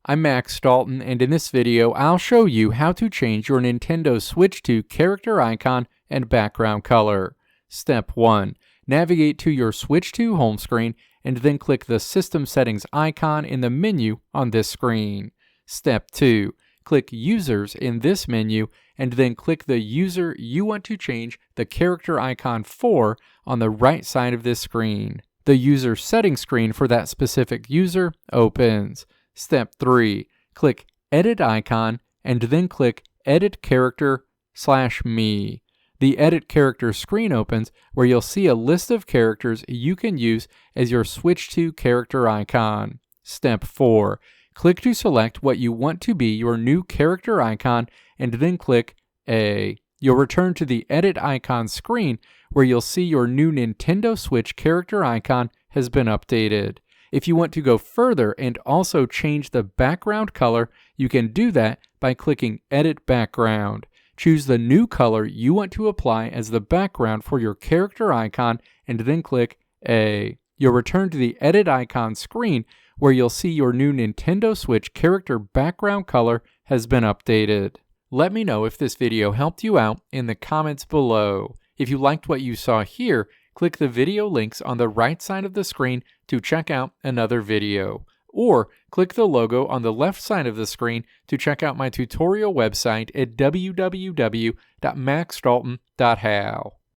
I'm Max Dalton, and in this video I'll show you how to change your Nintendo Switch 2 character icon and background color. Step 1. Navigate to your Switch 2 home screen and then click the System Settings icon in the menu on this screen. Step 2. Click Users in this menu and then click the user you want to change the character icon for on the right side of this screen. The user settings screen for that specific user opens. Step 3. Click Edit icon and then click Edit Character/Me. The Edit Character screen opens where you'll see a list of characters you can use as your Switch 2 character icon. Step 4. Click to select what you want to be your new character icon and then click A. You'll return to the Edit icon screen where you'll see your new Nintendo Switch character icon has been updated. If you want to go further and also change the background color, you can do that by clicking Edit Background. Choose the new color you want to apply as the background for your character icon and then click A. You'll return to the Edit icon screen where you'll see your new Nintendo Switch character background color has been updated. Let me know if this video helped you out in the comments below. If you liked what you saw here, click the video links on the right side of the screen to check out another video. Or click the logo on the left side of the screen to check out my tutorial website at www.maxdalton.how.